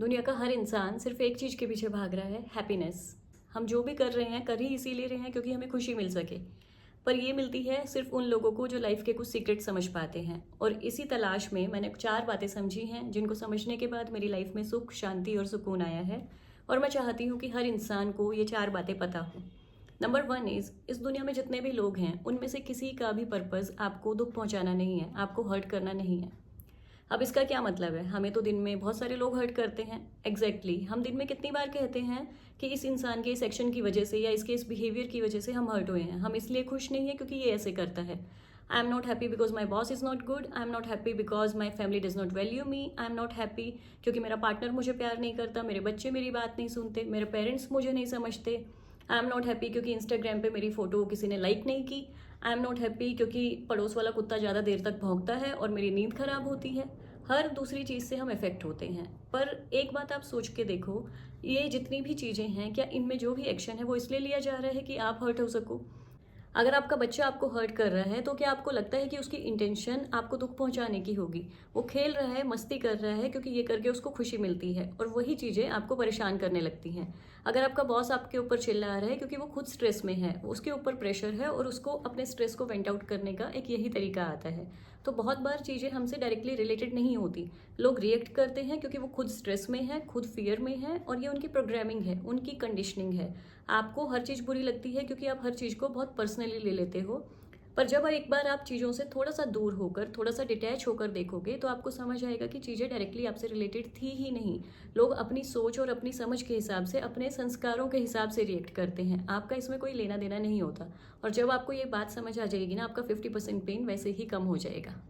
दुनिया का हर इंसान सिर्फ एक चीज़ के पीछे भाग रहा है, हैप्पीनेस। हम जो भी कर रहे हैं कर ही इसीलिए रहे हैं क्योंकि हमें खुशी मिल सके। पर ये मिलती है सिर्फ उन लोगों को जो लाइफ के कुछ सीक्रेट समझ पाते हैं। और इसी तलाश में मैंने 4 बातें समझी हैं जिनको समझने के बाद मेरी लाइफ में सुख, शांति और सुकून आया है। और मैं चाहती हूँ कि हर इंसान को ये 4 बातें पता हो। नंबर 1 इस दुनिया में जितने भी लोग हैं उनमें से किसी का भी पर्पज़ आपको दुख पहुंचाना नहीं है, आपको हर्ट करना नहीं है। अब इसका क्या मतलब है? हमें तो दिन में बहुत सारे लोग हर्ट करते हैं। हम दिन में कितनी बार कहते हैं कि इस इंसान के इस एक्शन की वजह से या इसके इस बिहेवियर की वजह से हम हर्ट हुए हैं। हम इसलिए खुश नहीं है क्योंकि ये ऐसे करता है। I am not happy because my boss is not good. I am not happy because my family does not value me. I am not happy क्योंकि मेरा पार्टनर मुझे प्यार नहीं करता, मेरे बच्चे मेरी बात नहीं सुनते, मेरे पेरेंट्स मुझे नहीं समझते। आई एम नॉट हैप्पी क्योंकि इंस्टाग्राम पे मेरी फ़ोटो किसी ने लाइक नहीं की। आई एम नॉट हैप्पी क्योंकि पड़ोस वाला कुत्ता ज़्यादा देर तक भौंकता है और मेरी नींद खराब होती है। हर दूसरी चीज़ से हम इफ़ेक्ट होते हैं। पर एक बात आप सोच के देखो, ये जितनी भी चीज़ें हैं, क्या इनमें जो भी एक्शन है वो इसलिए लिया जा रहा है कि आप हर्ट हो सको? अगर आपका बच्चा आपको हर्ट कर रहा है तो क्या आपको लगता है कि उसकी इंटेंशन आपको दुख पहुंचाने की होगी? वो खेल रहा है, मस्ती कर रहा है क्योंकि ये करके उसको खुशी मिलती है और वही चीज़ें आपको परेशान करने लगती हैं। अगर आपका बॉस आपके ऊपर चिल्ला रहा है क्योंकि वो खुद स्ट्रेस में है, उसके ऊपर प्रेशर है और उसको अपने स्ट्रेस को वेंट आउट करने का एक यही तरीका आता है। तो बहुत बार चीज़ें हमसे डायरेक्टली रिलेटेड नहीं होती। लोग रिएक्ट करते हैं क्योंकि वो खुद स्ट्रेस में है, खुद फियर में है और ये उनकी प्रोग्रामिंग है, उनकी कंडीशनिंग है। आपको हर चीज़ बुरी लगती है क्योंकि आप हर चीज़ को बहुत पर्सनली ले लेते हो। पर जब एक बार आप चीज़ों से थोड़ा सा दूर होकर, थोड़ा सा डिटैच होकर देखोगे तो आपको समझ आएगा कि चीज़ें डायरेक्टली आपसे रिलेटेड थी ही नहीं। लोग अपनी सोच और अपनी समझ के हिसाब से, अपने संस्कारों के हिसाब से रिएक्ट करते हैं। आपका इसमें कोई लेना देना नहीं होता। और जब आपको ये बात समझ आ जाएगी ना, आपका 50% पेन वैसे ही कम हो जाएगा।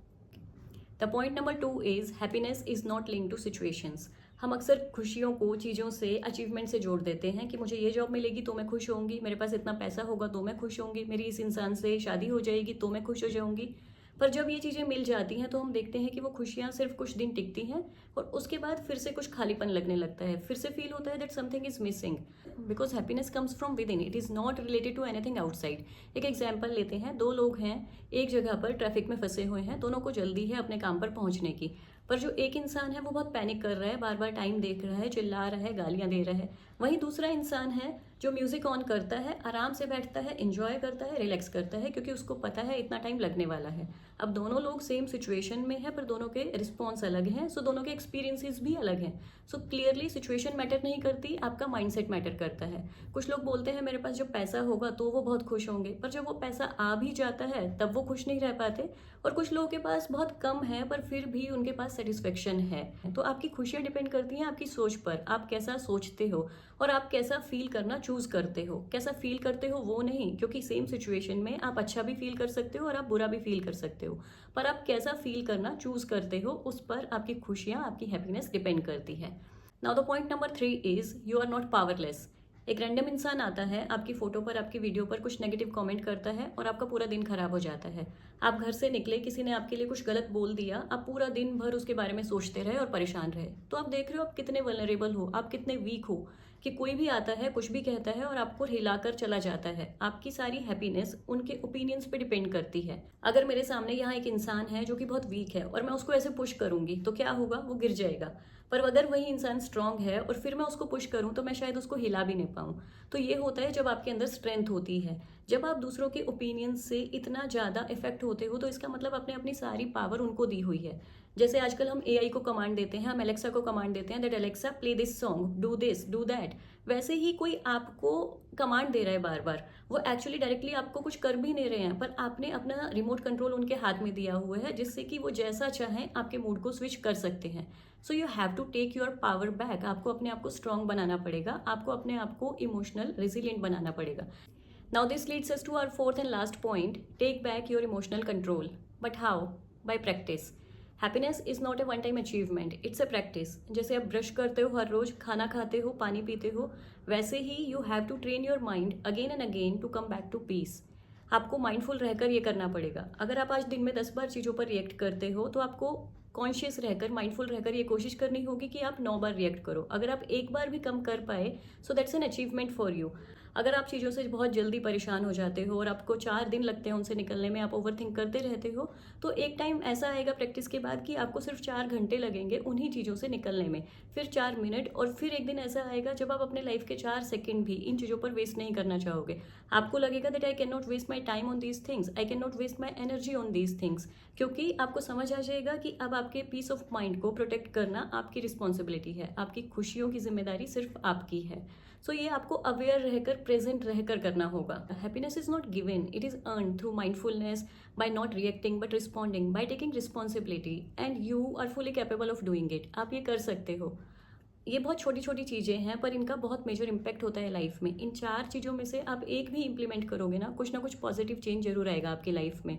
The point number 2 is happiness is not link to situations. हम अक्सर खुशियों को चीज़ों से, अचीवमेंट से जोड़ देते हैं कि मुझे ये जॉब मिलेगी तो मैं खुश होंगी, मेरे पास इतना पैसा होगा तो मैं खुश होंगी, मेरी इस इंसान से शादी हो जाएगी तो मैं खुश हो जाऊंगी। पर जब ये चीज़ें मिल जाती हैं तो हम देखते हैं कि वो खुशियाँ सिर्फ कुछ दिन टिकती हैं और उसके बाद फिर से कुछ खालीपन लगने लगता है। फिर से फील होता है that something is missing because happiness comes from within, it is not related to anything outside. एक एग्जाम्पल लेते हैं, 2 लोग हैं, एक जगह पर ट्रैफिक में फंसे हुए हैं, दोनों को जल्दी है अपने काम पर पहुंचने की। पर जो एक इंसान है वो बहुत पैनिक कर रहा है, बार बार टाइम देख रहा है, चिल्ला रहा है, गालियां दे रहा है। वहीं दूसरा इंसान है जो म्यूजिक ऑन करता है, आराम से बैठता है, एंजॉय करता है, रिलैक्स करता है क्योंकि उसको पता है इतना टाइम लगने वाला है। अब दोनों लोग सेम सिचुएशन में है पर दोनों के रिस्पॉन्स अलग हैं, सो दोनों के एक्सपीरियंसेस भी अलग हैं। सो क्लियरली सिचुएशन मैटर नहीं करती, आपका माइंडसेट मैटर करता है। कुछ लोग बोलते हैं मेरे पास जब पैसा होगा तो वो बहुत खुश होंगे, पर जब वो पैसा आ भी जाता है तब वो खुश नहीं रह पाते। और कुछ लोगों के पास बहुत कम है पर फिर भी उनके पास सेटिस्फेक्शन है। तो आपकी खुशियाँ डिपेंड करती हैं आपकी सोच पर, आप कैसा सोचते हो और आप कैसा फील करना चूज करते हो। कैसा फील करते हो वो नहीं, क्योंकि सेम सिचुएशन में आप अच्छा भी फील कर सकते हो और आप बुरा भी फील कर सकते हो। पर आप कैसा फील करना चूज करते हो उस पर आपकी खुशियाँ, आपकी हैप्पीनेस डिपेंड करती है। Now the point number 3 is you are not powerless. एक रैंडम इंसान आता है, आपकी फोटो पर, आपकी वीडियो पर कुछ नेगेटिव कमेंट करता है और आपका पूरा दिन खराब हो जाता है। आप घर से निकले, किसी ने आपके लिए कुछ गलत बोल दिया, आप पूरा दिन भर उसके बारे में सोचते रहे और परेशान रहे। तो आप देख रहे हो आप कितने वल्नरेबल हो, आप कितने वीक हो कि कोई भी आता है, कुछ भी कहता है और आपको हिलाकर चला जाता है। आपकी सारी हैप्पीनेस उनके ओपिनियंस पे डिपेंड करती है। अगर मेरे सामने यहाँ एक इंसान है जो कि बहुत वीक है और मैं उसको ऐसे पुश करूंगी तो क्या होगा? वो गिर जाएगा। पर अगर वही इंसान स्ट्रांग है और फिर मैं उसको पुश करूं तो मैं शायद उसको हिला भी नहीं पाऊं। तो ये होता है जब आपके अंदर स्ट्रेंथ होती है। जब आप दूसरों के ओपिनियन से इतना ज़्यादा इफेक्ट होते हो तो इसका मतलब आपने अपनी सारी पावर उनको दी हुई है। जैसे आजकल हम एआई को कमांड देते हैं, हम एलेक्सा को कमांड देते हैं that Alexa play this song, do this, do that. वैसे ही कोई आपको कमांड दे रहा है बार बार, वो एक्चुअली डायरेक्टली आपको कुछ कर भी नहीं रहे हैं पर आपने अपना रिमोट कंट्रोल उनके हाथ में दिया हुआ है जिससे कि वो जैसा चाहें आपके मूड को स्विच कर सकते हैं। So you have to take your power back. आपको अपने आप को स्ट्रांग बनाना पड़ेगा, आपको अपने आप को इमोशनल रेजिलियंट बनाना पड़ेगा। Now this leads us to our fourth and last point, take back your emotional control. But how? By practice. Happiness is not a one time achievement, it's a practice. जैसे आप brush करते हो हर रोज, खाना खाते हो, पानी पीते हो, वैसे ही you have to train your mind again and again to come back to peace. आपको माइंडफुल रहकर ये करना पड़ेगा। अगर आप आज दिन में 10 बार चीज़ों पर रिएक्ट करते हो तो आपको कॉन्शियस रहकर, माइंडफुल रहकर ये कोशिश करनी होगी कि आप 9 बार रिएक्ट करो। अगर आप एक बार भी कम कर पाए so that's an achievement for you. अगर आप चीज़ों से बहुत जल्दी परेशान हो जाते हो और आपको 4 दिन लगते हैं उनसे निकलने में, आप ओवरथिंक करते रहते हो, तो एक टाइम ऐसा आएगा प्रैक्टिस के बाद कि आपको सिर्फ 4 घंटे लगेंगे उन्हीं चीज़ों से निकलने में, फिर 4 मिनट, और फिर एक दिन ऐसा आएगा जब आप अपने लाइफ के 4 सेकंड भी इन चीज़ों पर वेस्ट नहीं करना चाहोगे। आपको लगेगा that I can not waste my time on these things, I can not waste my energy on these things, क्योंकि आपको समझ आ जाएगा कि अब आपके पीस ऑफ माइंड को प्रोटेक्ट करना आपकी रिस्पॉन्सिबिलिटी है, आपकी खुशियों की जिम्मेदारी सिर्फ आपकी है। सो ये आपको अवेयर रहकर, प्रेजेंट रहकर करना होगा। Happiness is not given, it is earn through mindfulness, by not reacting but responding, by taking responsibility, and you are fully capable of doing it. आप ये कर सकते हो। ये बहुत छोटी छोटी चीज़ें हैं पर इनका बहुत मेजर इम्पैक्ट होता है लाइफ में। इन 4 चीज़ों में से आप एक भी इम्प्लीमेंट करोगे ना कुछ पॉजिटिव चेंज जरूर आएगा आपकी लाइफ में।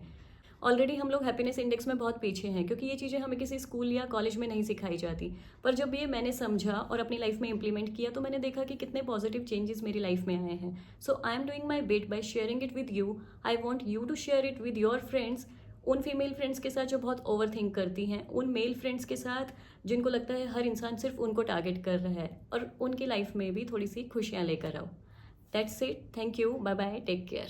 ऑलरेडी हम लोग हैप्पीनेस इंडेक्स में बहुत पीछे हैं क्योंकि ये चीज़ें हमें किसी स्कूल या कॉलेज में नहीं सिखाई जाती। पर जब ये मैंने समझा और अपनी लाइफ में इम्प्लीमेंट किया तो मैंने देखा कि कितने पॉजिटिव चेंजेस मेरी लाइफ में आए हैं। So I am doing my bit by sharing it with you. I want you to share it with your friends, उन फीमेल फ्रेंड्स के साथ जो बहुत ओवर थिंक करती हैं, उन मेल फ्रेंड्स के साथ जिनको लगता है हर इंसान सिर्फ उनको टारगेट कर रहा है, और उनकी लाइफ में भी थोड़ी सी खुशियाँ लेकर आओ। That's it, thank you, bye bye, take care.